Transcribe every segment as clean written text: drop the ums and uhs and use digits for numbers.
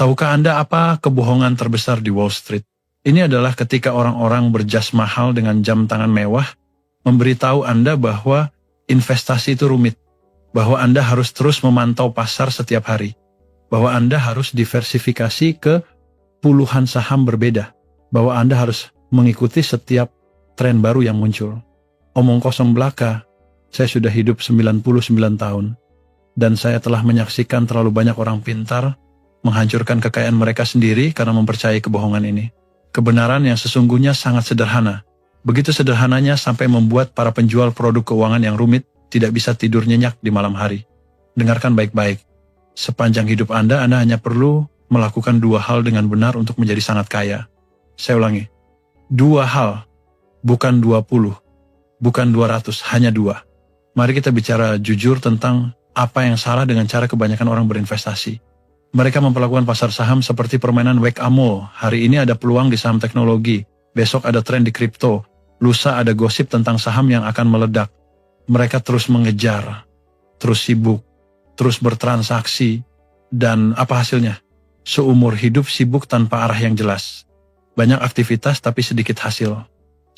Tahukah Anda apa kebohongan terbesar di Wall Street? Ini adalah ketika orang-orang berjas mahal dengan jam tangan mewah memberitahu Anda bahwa investasi itu rumit, bahwa Anda harus terus memantau pasar setiap hari, bahwa Anda harus diversifikasi ke puluhan saham berbeda, bahwa Anda harus mengikuti setiap tren baru yang muncul. Omong kosong belaka, saya sudah hidup 99 tahun, dan saya telah menyaksikan terlalu banyak orang pintar menghancurkan kekayaan mereka sendiri karena mempercayai kebohongan ini. Kebenaran yang sesungguhnya sangat sederhana. Begitu sederhananya sampai membuat para penjual produk keuangan yang rumit tidak bisa tidur nyenyak di malam hari. Dengarkan baik-baik. Sepanjang hidup Anda hanya perlu melakukan 2 hal dengan benar untuk menjadi sangat kaya. Saya ulangi. 2 hal, bukan 20, bukan 200, hanya 2. Mari kita bicara jujur tentang apa yang salah dengan cara kebanyakan orang berinvestasi. Mereka memperlakukan pasar saham seperti permainan whack-a-mole. Hari ini ada peluang di saham teknologi, besok ada tren di kripto, lusa ada gosip tentang saham yang akan meledak. Mereka terus mengejar, terus sibuk, terus bertransaksi, dan apa hasilnya? Seumur hidup sibuk tanpa arah yang jelas. Banyak aktivitas tapi sedikit hasil.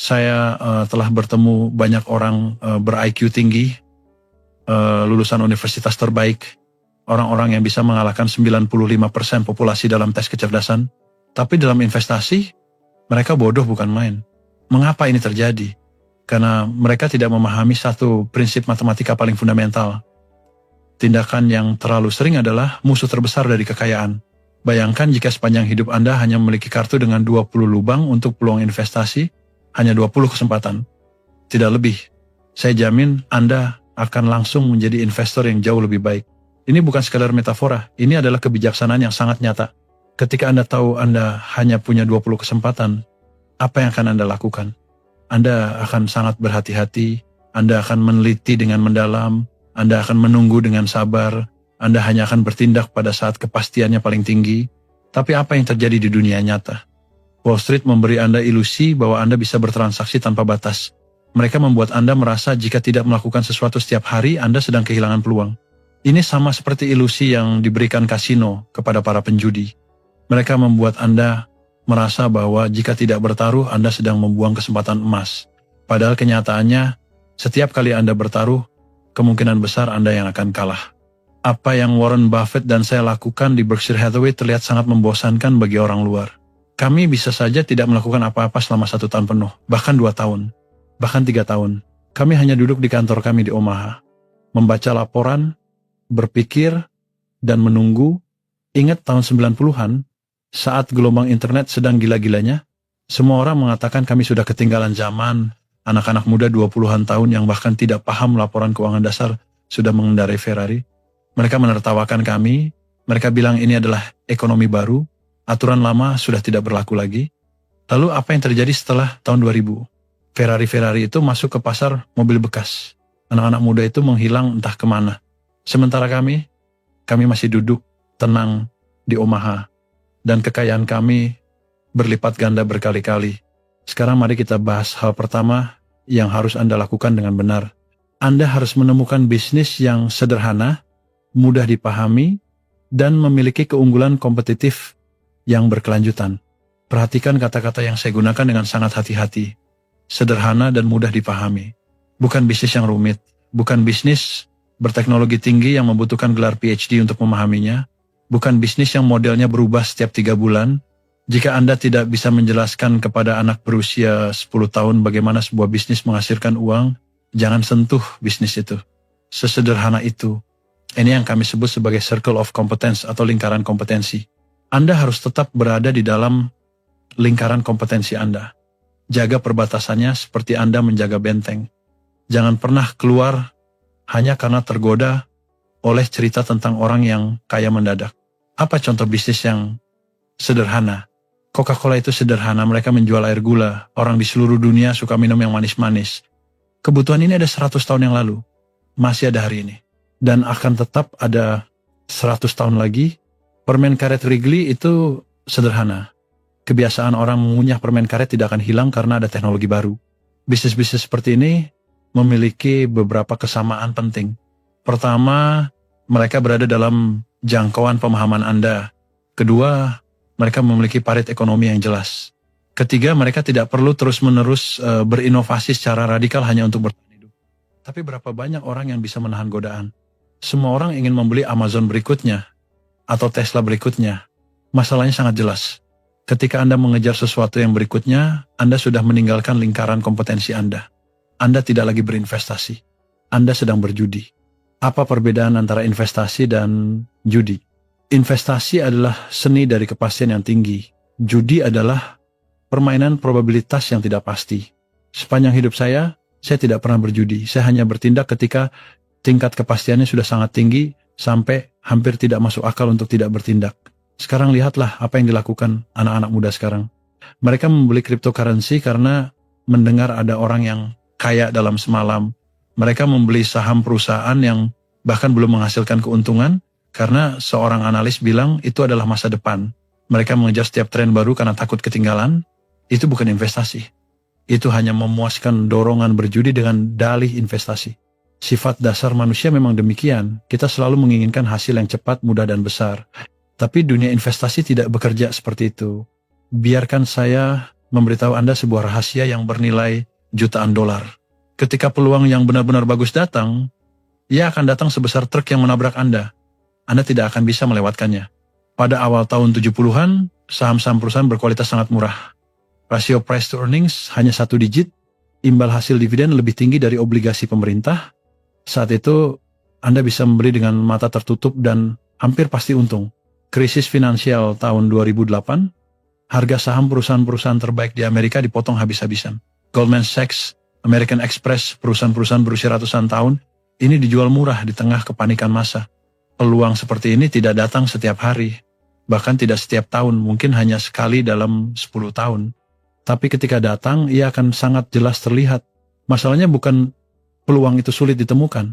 Saya telah bertemu banyak orang ber-IQ tinggi, lulusan universitas terbaik, orang-orang yang bisa mengalahkan 95% populasi dalam tes kecerdasan. Tapi dalam investasi, mereka bodoh bukan main. Mengapa ini terjadi? Karena mereka tidak memahami satu prinsip matematika paling fundamental. Tindakan yang terlalu sering adalah musuh terbesar dari kekayaan. Bayangkan jika sepanjang hidup Anda hanya memiliki kartu dengan 20 lubang untuk peluang investasi, hanya 20 kesempatan. Tidak lebih. Saya jamin Anda akan langsung menjadi investor yang jauh lebih baik. Ini bukan sekadar metafora, ini adalah kebijaksanaan yang sangat nyata. Ketika Anda tahu Anda hanya punya 20 kesempatan, apa yang akan Anda lakukan? Anda akan sangat berhati-hati, Anda akan meneliti dengan mendalam, Anda akan menunggu dengan sabar, Anda hanya akan bertindak pada saat kepastiannya paling tinggi. Tapi apa yang terjadi di dunia nyata? Wall Street memberi Anda ilusi bahwa Anda bisa bertransaksi tanpa batas. Mereka membuat Anda merasa jika tidak melakukan sesuatu setiap hari, Anda sedang kehilangan peluang. Ini sama seperti ilusi yang diberikan kasino kepada para penjudi. Mereka membuat Anda merasa bahwa jika tidak bertaruh, Anda sedang membuang kesempatan emas. Padahal kenyataannya, setiap kali Anda bertaruh, kemungkinan besar Anda yang akan kalah. Apa yang Warren Buffett dan saya lakukan di Berkshire Hathaway terlihat sangat membosankan bagi orang luar. Kami bisa saja tidak melakukan apa-apa selama 1 tahun penuh, bahkan 2 tahun, bahkan 3 tahun. Kami hanya duduk di kantor kami di Omaha, membaca laporan, berpikir, dan menunggu. Ingat tahun 90-an, saat gelombang internet sedang gila-gilanya, semua orang mengatakan kami sudah ketinggalan zaman. Anak-anak muda 20-an tahun yang bahkan tidak paham laporan keuangan dasar sudah mengendarai Ferrari. Mereka menertawakan kami, mereka bilang ini adalah ekonomi baru, aturan lama sudah tidak berlaku lagi. Lalu apa yang terjadi setelah tahun 2000? Ferrari itu masuk ke pasar mobil bekas. Anak-anak muda itu menghilang entah kemana. Sementara kami masih duduk tenang di Omaha, dan kekayaan kami berlipat ganda berkali-kali. Sekarang mari kita bahas hal pertama yang harus Anda lakukan dengan benar. Anda harus menemukan bisnis yang sederhana, mudah dipahami, dan memiliki keunggulan kompetitif yang berkelanjutan. Perhatikan kata-kata yang saya gunakan dengan sangat hati-hati. Sederhana dan mudah dipahami. Bukan bisnis yang rumit, bukan bisnis berteknologi tinggi yang membutuhkan gelar PhD untuk memahaminya, bukan bisnis yang modelnya berubah setiap 3 bulan. Jika Anda tidak bisa menjelaskan kepada anak berusia 10 tahun bagaimana sebuah bisnis menghasilkan uang, jangan sentuh bisnis itu. Sesederhana itu. Ini yang kami sebut sebagai circle of competence atau lingkaran kompetensi. Anda harus tetap berada di dalam lingkaran kompetensi Anda. Jaga perbatasannya seperti Anda menjaga benteng. Jangan pernah keluar hanya karena tergoda oleh cerita tentang orang yang kaya mendadak. Apa contoh bisnis yang sederhana? Coca-Cola itu sederhana, mereka menjual air gula. Orang di seluruh dunia suka minum yang manis-manis. Kebutuhan ini ada 100 tahun yang lalu. Masih ada hari ini. Dan akan tetap ada 100 tahun lagi. Permen karet Wrigley itu sederhana. Kebiasaan orang mengunyah permen karet tidak akan hilang karena ada teknologi baru. Bisnis-bisnis seperti ini memiliki beberapa kesamaan penting. Pertama, mereka berada dalam jangkauan pemahaman Anda. Kedua, mereka memiliki parit ekonomi yang jelas. Ketiga, mereka tidak perlu terus-menerus berinovasi secara radikal hanya untuk bertahan hidup. Tapi berapa banyak orang yang bisa menahan godaan? Semua orang ingin membeli Amazon berikutnya atau Tesla berikutnya. Masalahnya sangat jelas. Ketika Anda mengejar sesuatu yang berikutnya, Anda sudah meninggalkan lingkaran kompetensi Anda. Anda tidak lagi berinvestasi. Anda sedang berjudi. Apa perbedaan antara investasi dan judi? Investasi adalah seni dari kepastian yang tinggi. Judi adalah permainan probabilitas yang tidak pasti. Sepanjang hidup saya tidak pernah berjudi. Saya hanya bertindak ketika tingkat kepastiannya sudah sangat tinggi sampai hampir tidak masuk akal untuk tidak bertindak. Sekarang lihatlah apa yang dilakukan anak-anak muda sekarang. Mereka membeli cryptocurrency karena mendengar ada orang yang kaya dalam semalam. Mereka membeli saham perusahaan yang bahkan belum menghasilkan keuntungan karena seorang analis bilang itu adalah masa depan. Mereka mengejar setiap tren baru karena takut ketinggalan. Itu bukan investasi. Itu hanya memuaskan dorongan berjudi dengan dalih investasi. Sifat dasar manusia memang demikian. Kita selalu menginginkan hasil yang cepat, mudah, dan besar. Tapi dunia investasi tidak bekerja seperti itu. Biarkan saya memberitahu Anda sebuah rahasia yang bernilai jutaan dolar. Ketika peluang yang benar-benar bagus datang, ia akan datang sebesar truk yang menabrak Anda. Anda tidak akan bisa melewatkannya. Pada awal tahun 70-an, saham-saham perusahaan berkualitas sangat murah. Rasio price to earnings hanya 1 digit, imbal hasil dividen lebih tinggi dari obligasi pemerintah. Saat itu, Anda bisa membeli dengan mata tertutup dan hampir pasti untung. Krisis finansial tahun 2008, harga saham perusahaan-perusahaan terbaik di Amerika dipotong habis-habisan. Goldman Sachs, American Express, perusahaan-perusahaan berusia ratusan tahun, ini dijual murah di tengah kepanikan massa. Peluang seperti ini tidak datang setiap hari, bahkan tidak setiap tahun, mungkin hanya sekali dalam 10 tahun. Tapi ketika datang, ia akan sangat jelas terlihat. Masalahnya bukan peluang itu sulit ditemukan.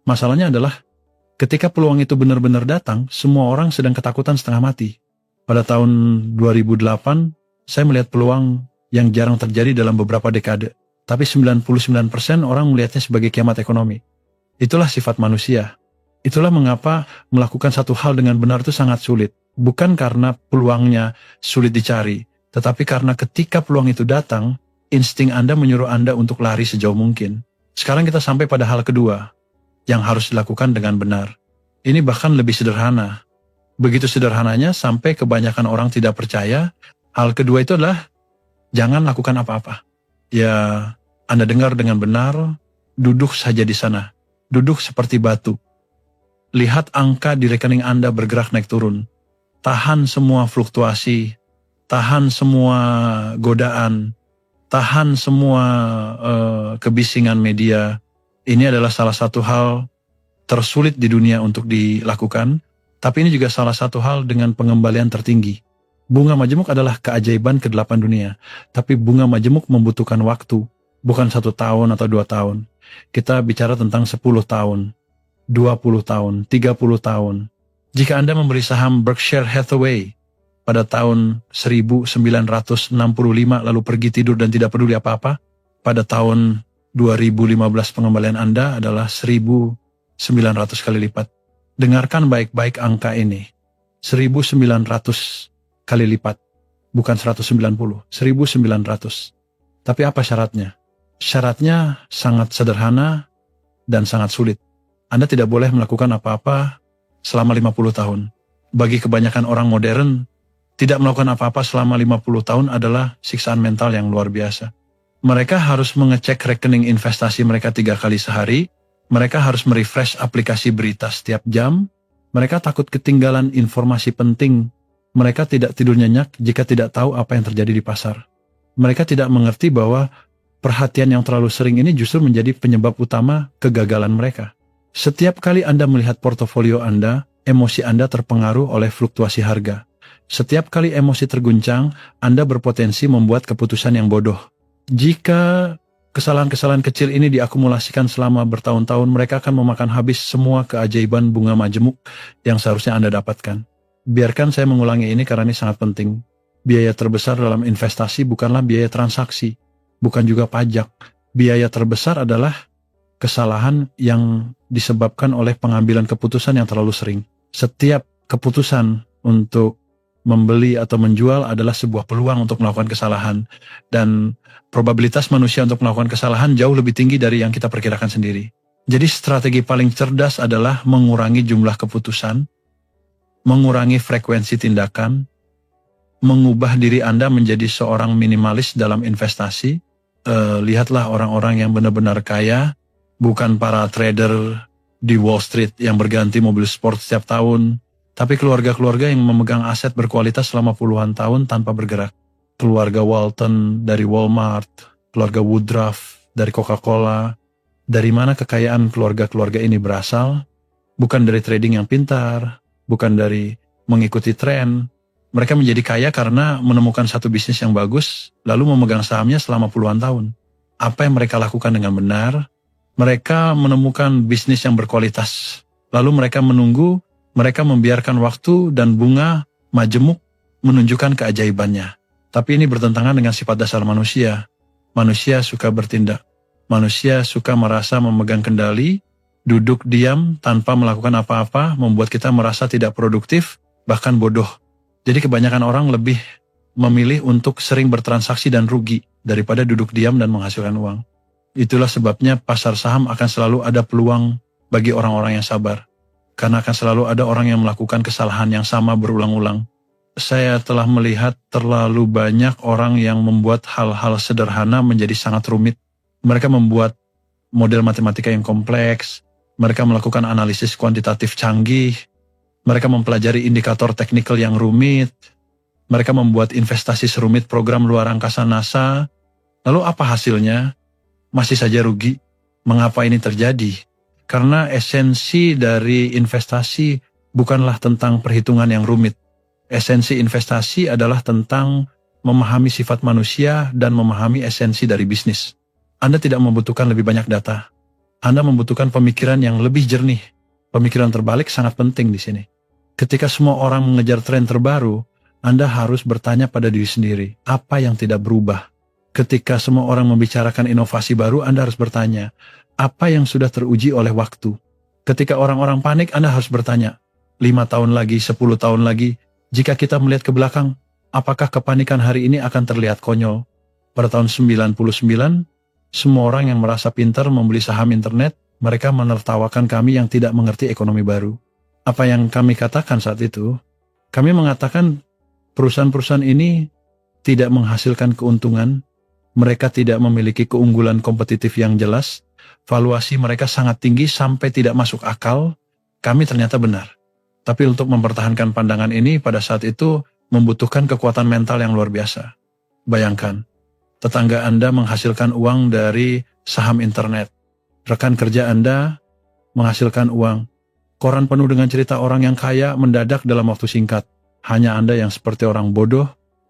Masalahnya adalah ketika peluang itu benar-benar datang, semua orang sedang ketakutan setengah mati. Pada tahun 2008, saya melihat peluang yang jarang terjadi dalam beberapa dekade. Tapi 99% orang melihatnya sebagai kiamat ekonomi. Itulah sifat manusia. Itulah mengapa melakukan satu hal dengan benar itu sangat sulit. Bukan karena peluangnya sulit dicari, tetapi karena ketika peluang itu datang, insting Anda menyuruh Anda untuk lari sejauh mungkin. Sekarang kita sampai pada hal kedua yang harus dilakukan dengan benar. Ini bahkan lebih sederhana. Begitu sederhananya sampai kebanyakan orang tidak percaya. Hal kedua itu adalah jangan lakukan apa-apa. Ya, Anda dengar dengan benar, duduk saja di sana. Duduk seperti batu. Lihat angka di rekening Anda bergerak naik turun. Tahan semua fluktuasi, tahan semua godaan, tahan semua kebisingan media. Ini adalah salah satu hal tersulit di dunia untuk dilakukan, tapi ini juga salah satu hal dengan pengembalian tertinggi. Bunga majemuk adalah keajaiban ke-8 dunia, tapi bunga majemuk membutuhkan waktu, bukan 1 tahun atau 2 tahun. Kita bicara tentang 10 tahun, 20 tahun, 30 tahun. Jika Anda membeli saham Berkshire Hathaway pada tahun 1965 lalu pergi tidur dan tidak peduli apa-apa, pada tahun 2015 pengembalian Anda adalah 1.900 kali lipat. Dengarkan baik-baik angka ini. 1.900 kali lipat. Bukan 190, 1.900. Tapi apa syaratnya? Syaratnya sangat sederhana dan sangat sulit. Anda tidak boleh melakukan apa-apa selama 50 tahun. Bagi kebanyakan orang modern, tidak melakukan apa-apa selama 50 tahun adalah siksaan mental yang luar biasa. Mereka harus mengecek rekening investasi mereka 3 kali sehari. Mereka harus merefresh aplikasi berita setiap jam. Mereka takut ketinggalan informasi penting. Mereka tidak tidur nyenyak jika tidak tahu apa yang terjadi di pasar. Mereka tidak mengerti bahwa perhatian yang terlalu sering ini justru menjadi penyebab utama kegagalan mereka. Setiap kali Anda melihat portofolio Anda, emosi Anda terpengaruh oleh fluktuasi harga. Setiap kali emosi terguncang, Anda berpotensi membuat keputusan yang bodoh. Jika kesalahan-kesalahan kecil ini diakumulasikan selama bertahun-tahun, mereka akan memakan habis semua keajaiban bunga majemuk yang seharusnya Anda dapatkan. Biarkan saya mengulangi ini karena ini sangat penting. Biaya terbesar dalam investasi bukanlah biaya transaksi, bukan juga pajak. Biaya terbesar adalah kesalahan yang disebabkan oleh pengambilan keputusan yang terlalu sering. Setiap keputusan untuk membeli atau menjual adalah sebuah peluang untuk melakukan kesalahan. Dan probabilitas manusia untuk melakukan kesalahan jauh lebih tinggi dari yang kita perkirakan sendiri. Jadi strategi paling cerdas adalah mengurangi jumlah keputusan, mengurangi frekuensi tindakan, mengubah diri Anda menjadi seorang minimalis dalam investasi. Lihatlah orang-orang yang benar-benar kaya, bukan para trader di Wall Street yang berganti mobil sport setiap tahun, tapi keluarga-keluarga yang memegang aset berkualitas selama puluhan tahun tanpa bergerak. Keluarga Walton dari Walmart, keluarga Woodruff dari Coca-Cola. Dari mana kekayaan keluarga-keluarga ini berasal? Bukan dari trading yang pintar, bukan dari mengikuti tren. Mereka menjadi kaya karena menemukan satu bisnis yang bagus, lalu memegang sahamnya selama puluhan tahun. Apa yang mereka lakukan dengan benar? Mereka menemukan bisnis yang berkualitas. Lalu mereka menunggu, mereka membiarkan waktu dan bunga majemuk menunjukkan keajaibannya. Tapi ini bertentangan dengan sifat dasar manusia. Manusia suka bertindak. Manusia suka merasa memegang kendali, duduk diam tanpa melakukan apa-apa, membuat kita merasa tidak produktif, bahkan bodoh. Jadi kebanyakan orang lebih memilih untuk sering bertransaksi dan rugi daripada duduk diam dan menghasilkan uang. Itulah sebabnya pasar saham akan selalu ada peluang bagi orang-orang yang sabar. Karena akan selalu ada orang yang melakukan kesalahan yang sama berulang-ulang. Saya telah melihat terlalu banyak orang yang membuat hal-hal sederhana menjadi sangat rumit. Mereka membuat model matematika yang kompleks, mereka melakukan analisis kuantitatif canggih, mereka mempelajari indikator teknikal yang rumit, mereka membuat investasi serumit program luar angkasa NASA. Lalu apa hasilnya? Masih saja rugi. Mengapa ini terjadi? Karena esensi dari investasi bukanlah tentang perhitungan yang rumit. Esensi investasi adalah tentang memahami sifat manusia dan memahami esensi dari bisnis. Anda tidak membutuhkan lebih banyak data. Anda membutuhkan pemikiran yang lebih jernih. Pemikiran terbalik sangat penting di sini. Ketika semua orang mengejar tren terbaru, Anda harus bertanya pada diri sendiri, apa yang tidak berubah? Ketika semua orang membicarakan inovasi baru, Anda harus bertanya, apa yang sudah teruji oleh waktu? Ketika orang-orang panik, Anda harus bertanya, 5 tahun lagi, 10 tahun lagi, jika kita melihat ke belakang, apakah kepanikan hari ini akan terlihat konyol? Pada tahun 99, semua orang yang merasa pintar membeli saham internet, mereka menertawakan kami yang tidak mengerti ekonomi baru. Apa yang kami katakan saat itu? Kami mengatakan perusahaan-perusahaan ini tidak menghasilkan keuntungan, mereka tidak memiliki keunggulan kompetitif yang jelas, valuasi mereka sangat tinggi sampai tidak masuk akal. Kami ternyata benar. Tapi untuk mempertahankan pandangan ini pada saat itu membutuhkan kekuatan mental yang luar biasa. Bayangkan, tetangga Anda menghasilkan uang dari saham internet. Rekan kerja Anda menghasilkan uang. Koran penuh dengan cerita orang yang kaya mendadak dalam waktu singkat. Hanya Anda yang seperti orang bodoh,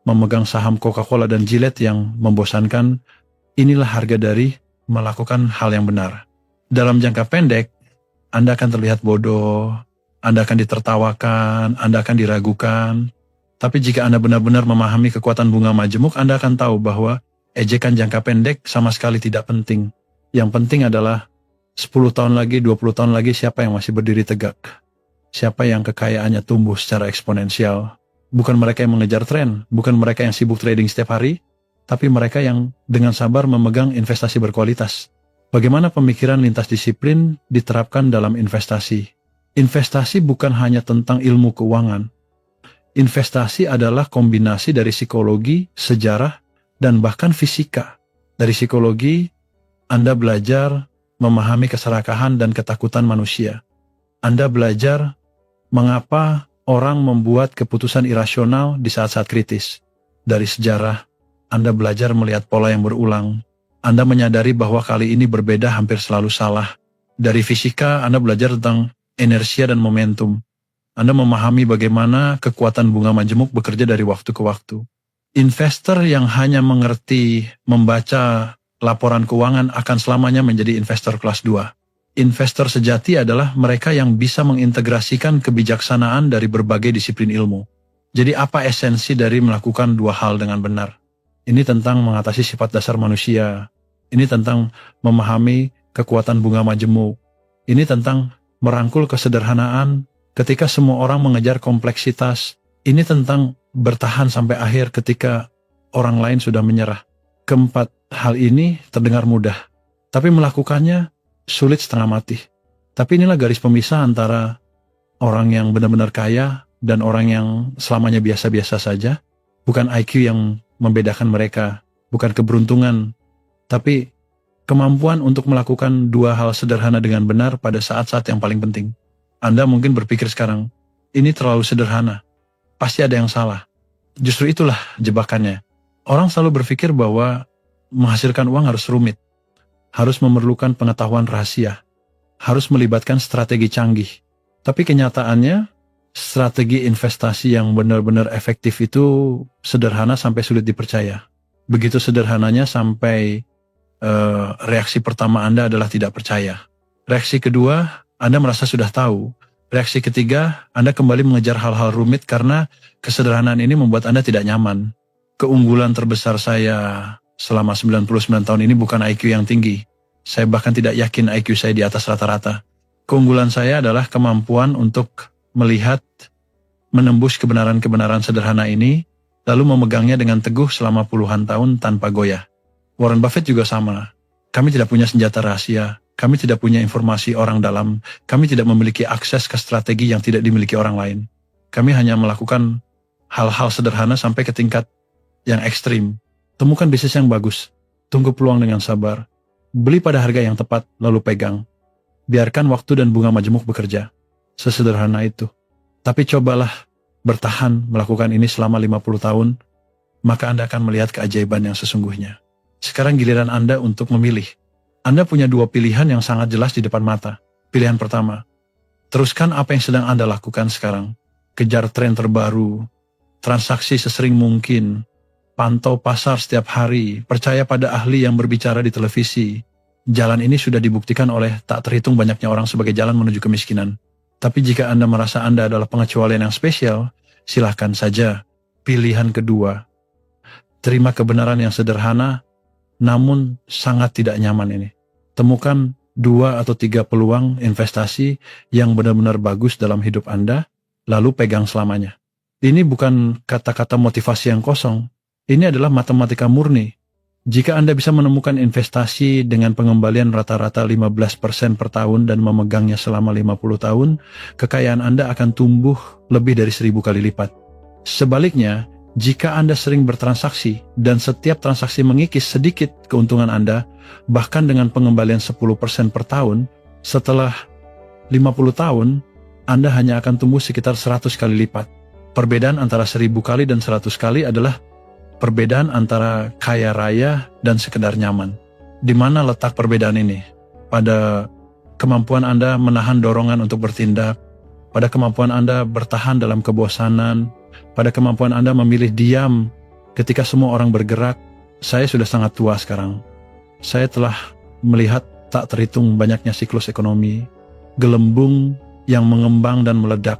memegang saham Coca-Cola dan Gillette yang membosankan. Inilah harga dari melakukan hal yang benar. Dalam jangka pendek, Anda akan terlihat bodoh, Anda akan ditertawakan, Anda akan diragukan. Tapi jika Anda benar-benar memahami kekuatan bunga majemuk, Anda akan tahu bahwa ejekan jangka pendek sama sekali tidak penting. Yang penting adalah 10 tahun lagi, 20 tahun lagi siapa yang masih berdiri tegak? Siapa yang kekayaannya tumbuh secara eksponensial? Bukan mereka yang mengejar tren, bukan mereka yang sibuk trading setiap hari, tapi mereka yang dengan sabar memegang investasi berkualitas. Bagaimana pemikiran lintas disiplin diterapkan dalam investasi? Investasi bukan hanya tentang ilmu keuangan. Investasi adalah kombinasi dari psikologi, sejarah, dan bahkan fisika. Dari psikologi, Anda belajar memahami keserakahan dan ketakutan manusia. Anda belajar mengapa orang membuat keputusan irasional di saat-saat kritis. Dari sejarah, Anda belajar melihat pola yang berulang. Anda menyadari bahwa kali ini berbeda hampir selalu salah. Dari fisika, Anda belajar tentang inersia dan momentum. Anda memahami bagaimana kekuatan bunga majemuk bekerja dari waktu ke waktu. Investor yang hanya mengerti membaca laporan keuangan akan selamanya menjadi investor kelas 2. Investor sejati adalah mereka yang bisa mengintegrasikan kebijaksanaan dari berbagai disiplin ilmu. Jadi apa esensi dari melakukan dua hal dengan benar? Ini tentang mengatasi sifat dasar manusia. Ini tentang memahami kekuatan bunga majemuk. Ini tentang merangkul kesederhanaan ketika semua orang mengejar kompleksitas. Ini tentang bertahan sampai akhir ketika orang lain sudah menyerah. Keempat hal ini terdengar mudah, tapi melakukannya sulit setengah mati. Tapi inilah garis pemisah antara orang yang benar-benar kaya dan orang yang selamanya biasa-biasa saja. Bukan IQ yang membedakan mereka, bukan keberuntungan, tapi kemampuan untuk melakukan dua hal sederhana dengan benar pada saat-saat yang paling penting. Anda mungkin berpikir sekarang, ini terlalu sederhana, pasti ada yang salah. Justru itulah jebakannya. Orang selalu berpikir bahwa menghasilkan uang harus rumit, harus memerlukan pengetahuan rahasia, harus melibatkan strategi canggih. Tapi kenyataannya, strategi investasi yang benar-benar efektif itu sederhana sampai sulit dipercaya. Begitu sederhananya sampai reaksi pertama Anda adalah tidak percaya. Reaksi kedua, Anda merasa sudah tahu. Reaksi ketiga, Anda kembali mengejar hal-hal rumit karena kesederhanaan ini membuat Anda tidak nyaman. Keunggulan terbesar saya selama 99 tahun ini bukan IQ yang tinggi. Saya bahkan tidak yakin IQ saya di atas rata-rata. Keunggulan saya adalah kemampuan untuk melihat, menembus kebenaran-kebenaran sederhana ini, lalu memegangnya dengan teguh selama puluhan tahun tanpa goyah. Warren Buffett juga sama. Kami tidak punya senjata rahasia, kami tidak punya informasi orang dalam, kami tidak memiliki akses ke strategi yang tidak dimiliki orang lain. Kami hanya melakukan hal-hal sederhana sampai ke tingkat yang ekstrim. Temukan bisnis yang bagus, tunggu peluang dengan sabar, beli pada harga yang tepat, lalu pegang. Biarkan waktu dan bunga majemuk bekerja. Sesederhana itu. Tapi cobalah bertahan melakukan ini selama 50 tahun, maka Anda akan melihat keajaiban yang sesungguhnya. Sekarang giliran Anda untuk memilih. Anda punya dua pilihan yang sangat jelas di depan mata. Pilihan pertama, teruskan apa yang sedang Anda lakukan sekarang. Kejar tren terbaru, transaksi sesering mungkin, pantau pasar setiap hari, percaya pada ahli yang berbicara di televisi. Jalan ini sudah dibuktikan oleh tak terhitung banyaknya orang sebagai jalan menuju kemiskinan. Tapi jika Anda merasa Anda adalah pengecualian yang spesial, silahkan saja. Pilihan kedua, terima kebenaran yang sederhana, namun sangat tidak nyaman ini. Temukan 2 atau 3 peluang investasi yang benar-benar bagus dalam hidup Anda, lalu pegang selamanya. Ini bukan kata-kata motivasi yang kosong, ini adalah matematika murni. Jika Anda bisa menemukan investasi dengan pengembalian rata-rata 15% per tahun dan memegangnya selama 50 tahun, kekayaan Anda akan tumbuh lebih dari 1000 kali lipat. Sebaliknya, jika Anda sering bertransaksi dan setiap transaksi mengikis sedikit keuntungan Anda, bahkan dengan pengembalian 10% per tahun, setelah 50 tahun, Anda hanya akan tumbuh sekitar 100 kali lipat. Perbedaan antara 1000 kali dan 100 kali adalah perbedaan antara kaya raya dan sekedar nyaman. Di mana letak perbedaan ini? Pada kemampuan Anda menahan dorongan untuk bertindak, pada kemampuan Anda bertahan dalam kebosanan, pada kemampuan Anda memilih diam ketika semua orang bergerak. Saya sudah sangat tua sekarang. Saya telah melihat tak terhitung banyaknya siklus ekonomi, gelembung yang mengembang dan meledak,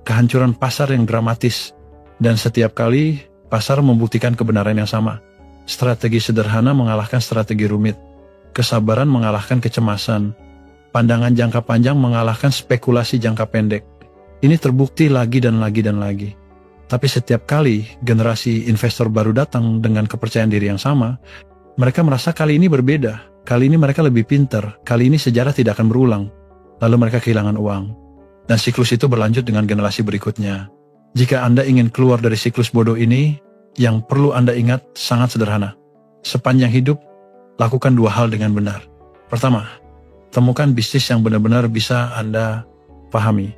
kehancuran pasar yang dramatis, dan setiap kali pasar membuktikan kebenaran yang sama. Strategi sederhana mengalahkan strategi rumit. Kesabaran mengalahkan kecemasan. Pandangan jangka panjang mengalahkan spekulasi jangka pendek. Ini terbukti lagi dan lagi dan lagi. Tapi setiap kali generasi investor baru datang dengan kepercayaan diri yang sama, mereka merasa kali ini berbeda. Kali ini mereka lebih pintar. Kali ini sejarah tidak akan berulang. Lalu mereka kehilangan uang. Dan siklus itu berlanjut dengan generasi berikutnya. Jika Anda ingin keluar dari siklus bodoh ini, yang perlu Anda ingat sangat sederhana. Sepanjang hidup, lakukan 2 hal dengan benar. Pertama, temukan bisnis yang benar-benar bisa Anda pahami.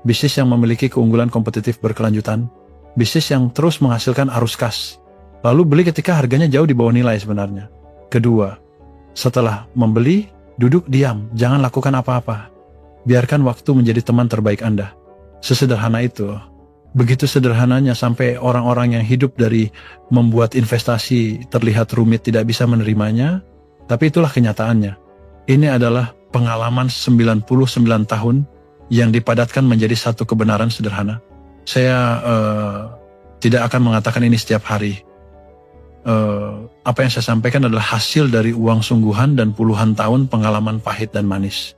Bisnis yang memiliki keunggulan kompetitif berkelanjutan. Bisnis yang terus menghasilkan arus kas. Lalu beli ketika harganya jauh di bawah nilai sebenarnya. Kedua, setelah membeli, duduk diam, jangan lakukan apa-apa. Biarkan waktu menjadi teman terbaik Anda. Sesederhana itu. Begitu sederhananya sampai orang-orang yang hidup dari membuat investasi terlihat rumit tidak bisa menerimanya, tapi itulah kenyataannya. Ini adalah pengalaman 99 tahun yang dipadatkan menjadi satu kebenaran sederhana. Saya tidak akan mengatakan ini setiap hari. Apa yang saya sampaikan adalah hasil dari uang sungguhan dan puluhan tahun pengalaman pahit dan manis.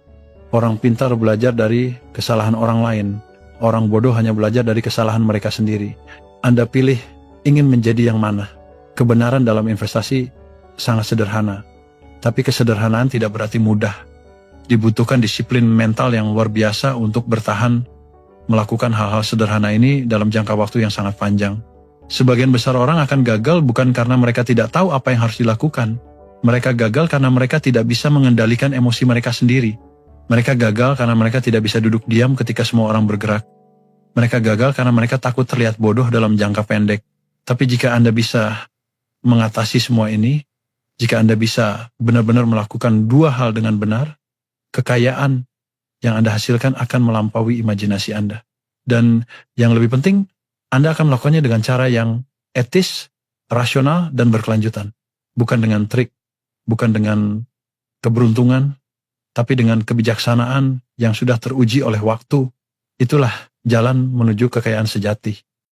Orang pintar belajar dari kesalahan orang lain. orang bodoh hanya belajar dari kesalahan mereka sendiri. Anda pilih ingin menjadi yang mana. Kebenaran dalam investasi sangat sederhana, tapi kesederhanaan tidak berarti mudah. Dibutuhkan disiplin mental yang luar biasa untuk bertahan melakukan hal-hal sederhana ini dalam jangka waktu yang sangat panjang. Sebagian besar orang akan gagal bukan karena mereka tidak tahu apa yang harus dilakukan. Mereka gagal karena mereka tidak bisa mengendalikan emosi mereka sendiri. Mereka gagal karena mereka tidak bisa duduk diam ketika semua orang bergerak. Mereka gagal karena mereka takut terlihat bodoh dalam jangka pendek. Tapi jika Anda bisa mengatasi semua ini, jika Anda bisa benar-benar melakukan dua hal dengan benar, kekayaan yang Anda hasilkan akan melampaui imajinasi Anda. Dan yang lebih penting, Anda akan melakukannya dengan cara yang etis, rasional, dan berkelanjutan. Bukan dengan trik, bukan dengan keberuntungan, tapi dengan kebijaksanaan yang sudah teruji oleh waktu. Itulah jalan menuju kekayaan sejati.